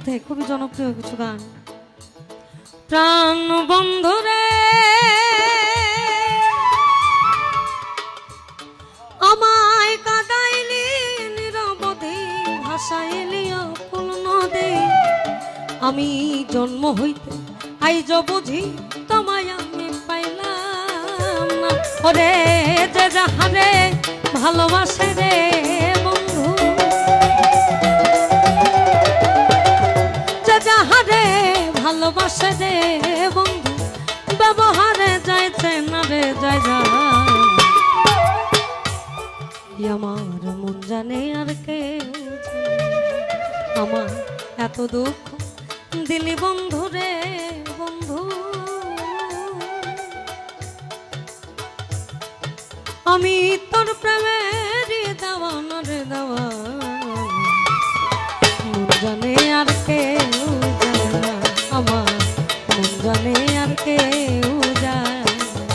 মধ্যে খুবই জনপ্রিয় কিছু গান। প্রাণ বন্ধুরে আমায় কাঁদাইলি নিরবধি, ভাসাইলি অকুল নদী। আমি জন্ম হইতে আইজ বুঝি তোমায় আমি পাইলাম না। ওরে যে যাহারে ভালোবাসে রে বন্ধু, যে যাহারে ভালোবাসে রে বন্ধু, ব্যবহারে যাইছে না রে যায় যায়। আমার মন জানে আর কে আমার এত দুঃখ দিলি বন্ধু রে বন্ধু। আমি তোর প্রেমের দেওয়ানা রে দেওয়ানা, মন জানে আর কেউ জানে না, আমার মন জানে আর কেউ জানে না।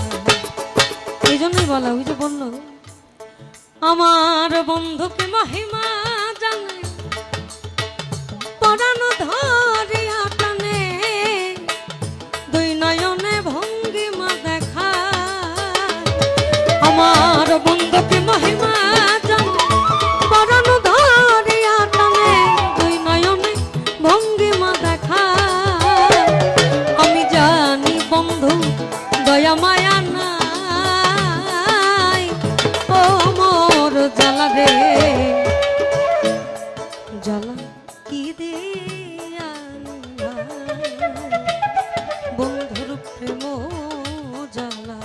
এই জন্যই বলা, ওই যে বললো আমার বন্ধুকে মহিমা জানে, পরাণ ধরিয়া টানে, দুই নয়নে ভঙ্গিমা দেখা। আমার বন্ধুকে মহিমা জানে, পরাণ ধরিয়া টানে, দুই নয়নে ভঙ্গিমা দেখা। আমি জানি বন্ধু দয়া মায়া নাই, ও মোর জ্বালা রে জ্বালা কি দিয়া বন্ধুর প্রেম জ্বালা,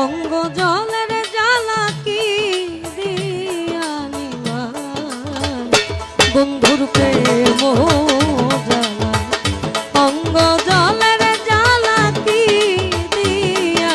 অঙ্গ জলের জ্বালা কি দিয়া বন্ধুর প্রেম জ্বালা, অঙ্গ জলের জ্বালা কি দিয়া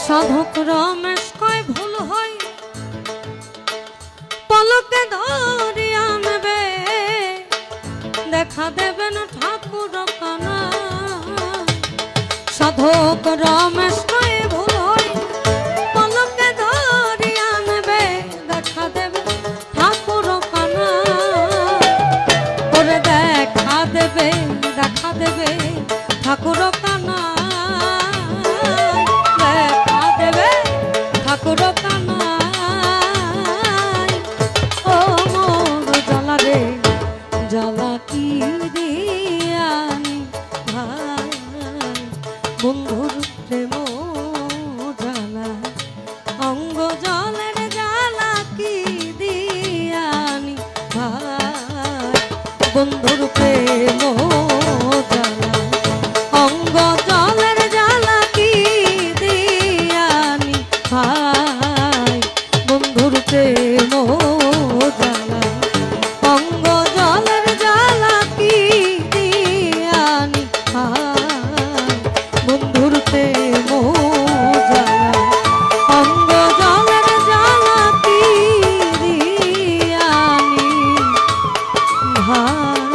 সাধক রমেশ কয় ভুল হয় পলকে ধরে আনবে, দেখা দেবেন ঠাকুর কানা। সাধক রমেশ কয় ভুল হয় পলকে ধরে আনবে, দেখা দেবেন ঠাকুর কানা। ওরে দেখা দেবে ঠাকুর কানা, ঠাকুর কানাই। ও মোর জ্বালা রে জ্বালা কি দিয়ানি ভাই, বন্ধুর প্রেম জ্বালা, অঙ্গ জলের জ্বালা কি দিয়ানি ভাই, বন্ধুর প্রেম জ্বালা, অঙ্গ জলের জ্বালা কি দিয়ানি ভাই, বন্ধুর প্রেম জ্বালা, অঙ্গ জলের জ্বালা কি দিয়ানি ভাই, বন্ধুর প্রেম জ্বালা, অঙ্গ জলের জ্বালা কি দিয়ানি ভাই।